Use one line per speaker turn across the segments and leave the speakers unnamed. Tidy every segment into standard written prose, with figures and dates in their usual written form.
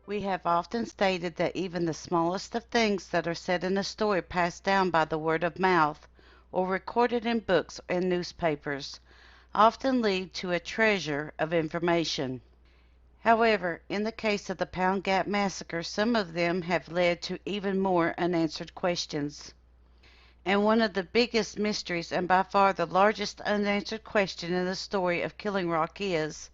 We have often stated that even the smallest of things that are said in a story passed down by the word of mouth, or recorded in books and newspapers, often lead to a treasure of information. However, in the case of the Pound Gap Massacre, some of them have led to even more unanswered questions. And one of the biggest mysteries and by far the largest unanswered question in the story of Killing Rock is,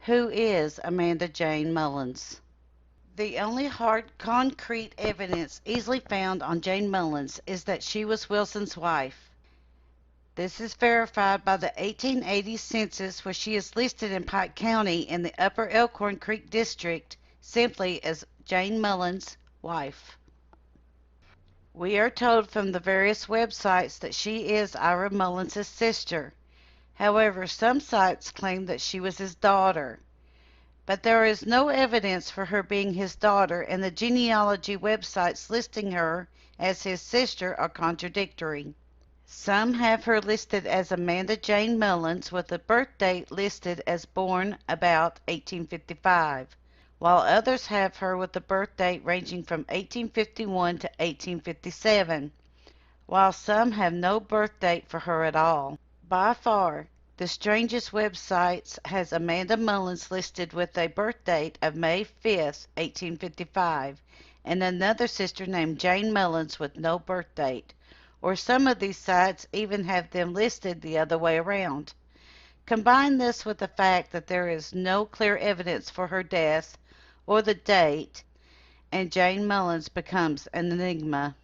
who is Amanda Jane Mullins? The only hard, concrete evidence easily found on Jane Mullins is that she was Wilson's wife. This is verified by the 1880 census, where she is listed in Pike County in the Upper Elkhorn Creek District simply as Jane Mullins' wife. We are told from the various websites that she is Ira Mullins' sister. However, some sites claim that she was his daughter. But there is no evidence for her being his daughter, and the genealogy websites listing her as his sister are contradictory. Some have her listed as Amanda Jane Mullins with a birth date listed as born about 1855, while others have her with a birth date ranging from 1851 to 1857, while some have no birth date for her at all. By far, the strangest websites has Amanda Mullins listed with a birth date of May 5th, 1855, and another sister named Jane Mullins with no birth date, or some of these sites even have them listed the other way around. Combine this with the fact that there is no clear evidence for her death or the date, and Jane Mullins becomes an enigma.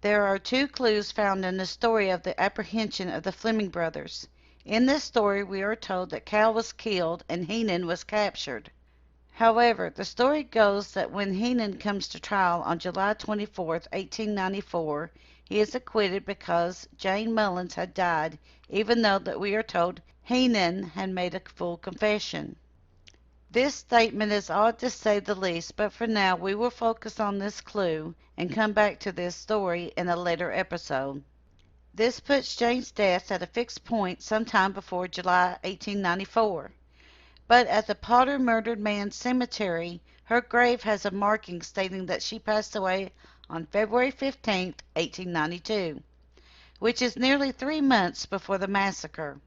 There are two clues found in the story of the apprehension of the Fleming brothers. In this story, we are told that Cal was killed and Heenan was captured. However, the story goes that when Heenan comes to trial on July 24, 1894, he is acquitted because Jane Mullins had died, even though that we are told Heenan had made a full confession. This statement is odd to say the least, but for now we will focus on this clue and come back to this story in a later episode. This puts Jane's death at a fixed point sometime before July 1894. But at the Potter Murdered Man Cemetery, her grave has a marking stating that she passed away on February 15, 1892, which is nearly 3 months before the massacre.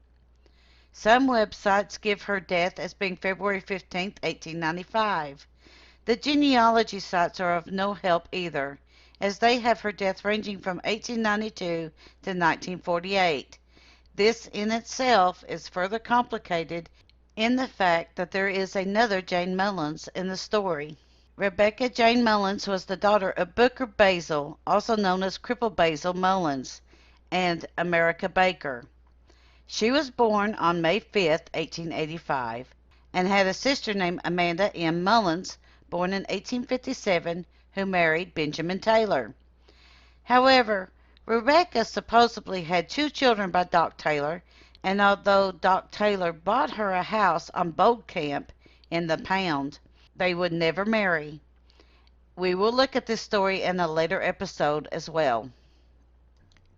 Some websites give her death as being February 15, 1895. The genealogy sites are of no help either, as they have her death ranging from 1892 to 1948. This in itself is further complicated in the fact that there is another Jane Mullins in the story. Rebecca Jane Mullins was the daughter of Booker Basil, also known as Cripple Basil Mullins, and America Baker. She was born on May 5, 1885, and had a sister named Amanda M. Mullins, born in 1857, who married Benjamin Taylor. However, Rebecca supposedly had 2 children by Doc Taylor, and although Doc Taylor bought her a house on Bold Camp in the Pound, they would never marry. We will look at this story in a later episode as well.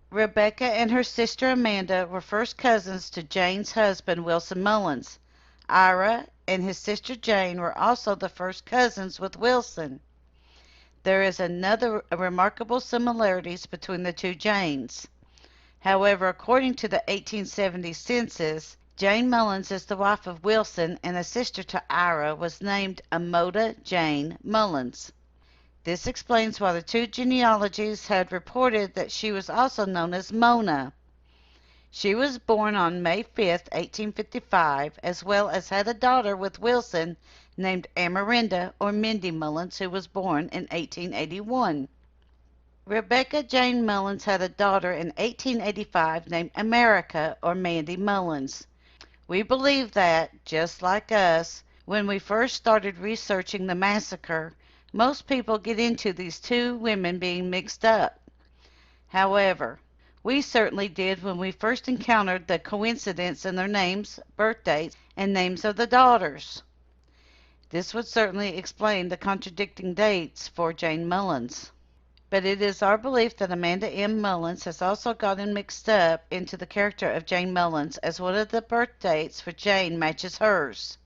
Rebecca and her sister Amanda were first cousins to Jane's husband, Wilson Mullins. Ira and his sister Jane were also the first cousins with Wilson. There is another remarkable similarities between the two Janes. However, according to the 1870 census, Jane Mullins is the wife of Wilson, and a sister to Ira was named Amoda Jane Mullins. This explains why the two genealogies had reported that she was also known as Mona. She was born on May 5, 1855, as well as had a daughter with Wilson named Amarinda or Mindy Mullins, who was born in 1881. Rebecca Jane Mullins had a daughter in 1885 named America or Mandy Mullins. We believe that, just like us, when we first started researching the massacre, most people get into these two women being mixed up. However, we certainly did when we first encountered the coincidence in their names, birth dates, and names of the daughters. This would certainly explain the contradicting dates for Jane Mullins. But it is our belief that Amanda M. Mullins has also gotten mixed up into the character of Jane Mullins, as one of the birth dates for Jane matches hers.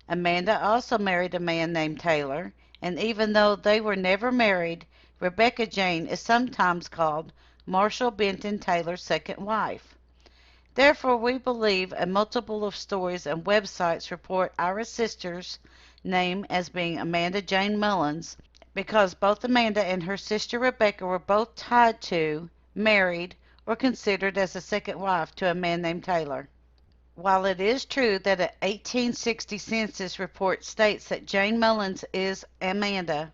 Amanda also married a man named Taylor, and even though they were never married, Rebecca Jane is sometimes called Marshall Benton Taylor's second wife. Therefore, we believe a multiple of stories and websites report our sister's name as being Amanda Jane Mullins because both Amanda and her sister Rebecca were both tied to, married, or considered as a second wife to a man named Taylor. While it is true that an 1860 census report states that Jane Mullins is Amanda,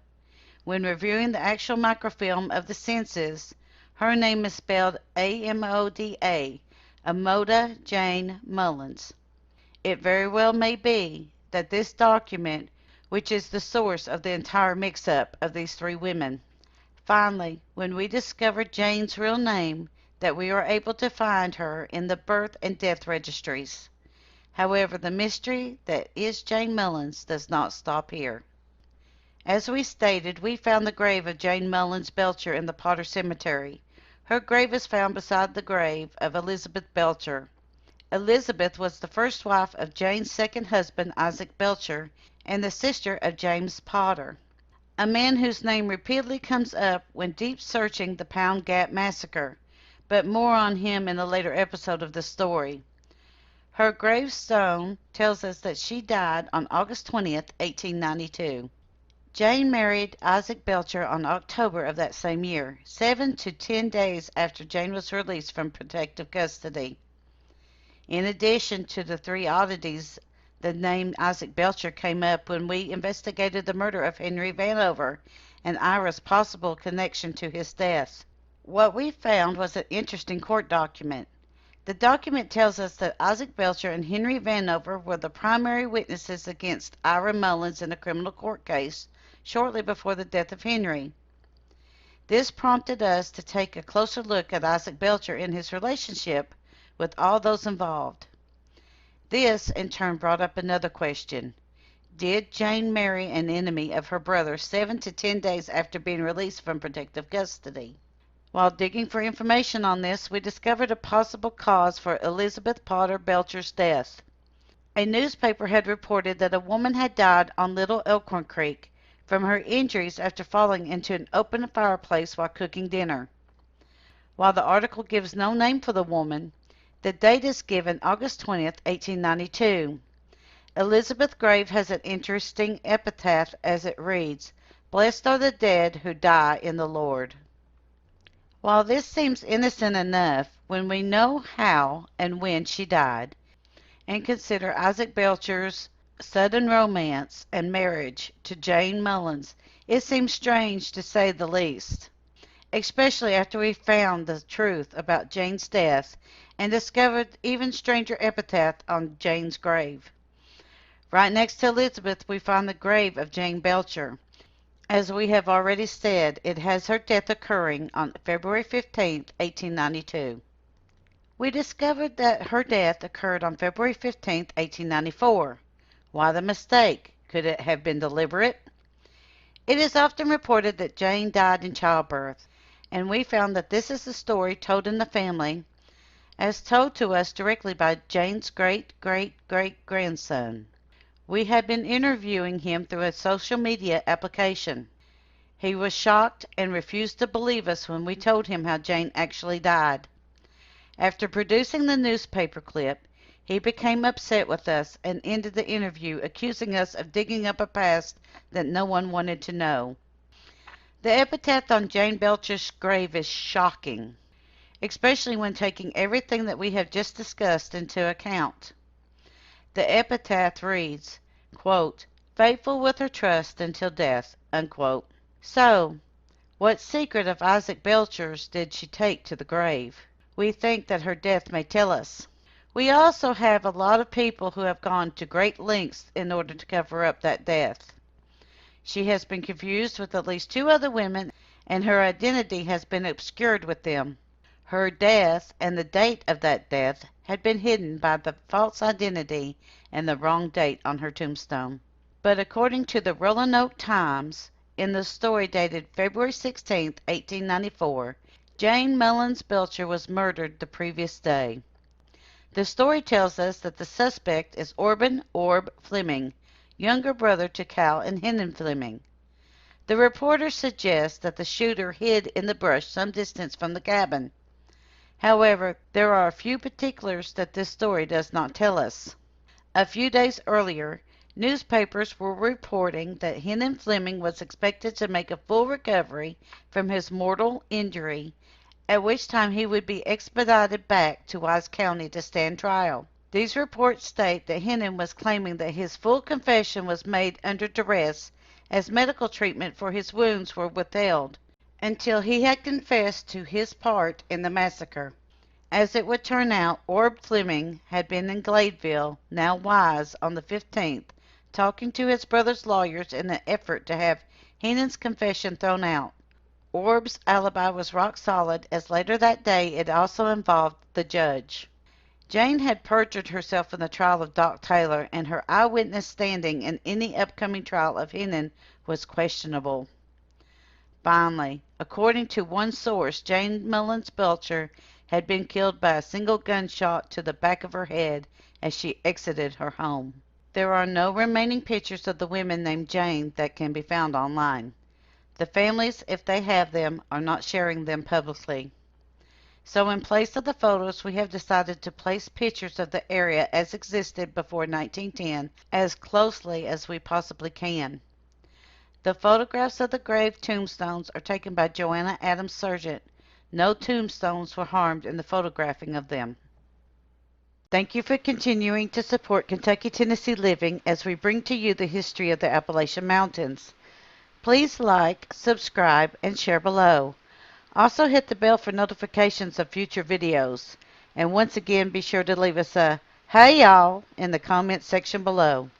when reviewing the actual microfilm of the census, her name is spelled Amoda, Amoda Jane Mullins. It very well may be that this document, which is the source of the entire mix-up of these three women. Finally, when we discover Jane's real name, that we are able to find her in the birth and death registries. However, the mystery that is Jane Mullins does not stop here. As we stated, we found the grave of Jane Mullins Belcher in the Potter Cemetery. Her grave is found beside the grave of Elizabeth Belcher. Elizabeth was the first wife of Jane's second husband, Isaac Belcher, and the sister of James Potter, a man whose name repeatedly comes up when deep searching the Pound Gap Massacre, but more on him in a later episode of the story. Her gravestone tells us that she died on August 20th, 1892. Jane married Isaac Belcher on October of that same year, 7 to 10 days after Jane was released from protective custody. In addition to the three oddities, the name Isaac Belcher came up when we investigated the murder of Henry Vanover and Ira's possible connection to his death. What we found was an interesting court document. The document tells us that Isaac Belcher and Henry Vanover were the primary witnesses against Ira Mullins in a criminal court case shortly before the death of Henry. This prompted us to take a closer look at Isaac Belcher and his relationship with all those involved. This, in turn, brought up another question. Did Jane marry an enemy of her brother 7 to 10 days after being released from protective custody? While digging for information on this, we discovered a possible cause for Elizabeth Potter Belcher's death. A newspaper had reported that a woman had died on Little Elkhorn Creek from her injuries after falling into an open fireplace while cooking dinner. While the article gives no name for the woman, the date is given August 20th, 1892. Elizabeth's grave has an interesting epitaph as it reads, "Blessed are the dead who die in the Lord." While this seems innocent enough, when we know how and when she died, and consider Isaac Belcher's sudden romance and marriage to Jane Mullins, it seems strange to say the least, especially after we found the truth about Jane's death and discovered even stranger epitaph on Jane's grave. Right next to Elizabeth, we find the grave of Jane Belcher. As we have already said, it has her death occurring on February 15th, 1892. We discovered that her death occurred on February 15th, 1894. Why the mistake? Could it have been deliberate? It is often reported that Jane died in childbirth, and we found that this is the story told in the family, as told to us directly by Jane's great-great-great-grandson. We had been interviewing him through a social media application. He was shocked and refused to believe us when we told him how Jane actually died. After producing the newspaper clip, he became upset with us and ended the interview accusing us of digging up a past that no one wanted to know. The epitaph on Jane Belcher's grave is shocking, especially when taking everything that we have just discussed into account. The epitaph reads, quote, "Faithful with her trust until death," unquote. So, what secret of Isaac Belcher's did she take to the grave? We think that her death may tell us. We also have a lot of people who have gone to great lengths in order to cover up that death. She has been confused with at least two other women, and her identity has been obscured with them. Her death and the date of that death had been hidden by the false identity and the wrong date on her tombstone. But according to the Roanoke Times, in the story dated February 16th, 1894, Jane Mullins Belcher was murdered the previous day. The story tells us that the suspect is Orb Fleming, younger brother to Cal and Hennon Fleming. The reporter suggests that the shooter hid in the brush some distance from the cabin. However, there are a few particulars that this story does not tell us. A few days earlier, newspapers were reporting that Hennen Fleming was expected to make a full recovery from his mortal injury, at which time he would be expedited back to Wise County to stand trial. These reports state that Hennen was claiming that his full confession was made under duress, as medical treatment for his wounds were withheld until he had confessed to his part in the massacre. As it would turn out, Orb Fleming had been in Gladeville, now Wise, on the 15th, talking to his brother's lawyers in an effort to have Hennen's confession thrown out. Orb's alibi was rock solid, as later that day it also involved the judge. Jane had perjured herself in the trial of Doc Taylor, and her eyewitness standing in any upcoming trial of Hennen was questionable. Finally, according to one source, Jane Mullins Belcher had been killed by a single gunshot to the back of her head as she exited her home. There are no remaining pictures of the women named Jane that can be found online. The families, if they have them, are not sharing them publicly. So in place of the photos, we have decided to place pictures of the area as existed before 1910 as closely as we possibly can. The photographs of the grave tombstones are taken by Joanna Adams Sargent. No tombstones were harmed in the photographing of them. Thank you for continuing to support Kentucky Tennessee Living as we bring to you the history of the Appalachian Mountains. Please like, subscribe, and share below. Also hit the bell for notifications of future videos. And once again, be sure to leave us a "Hey y'all" in the comments section below.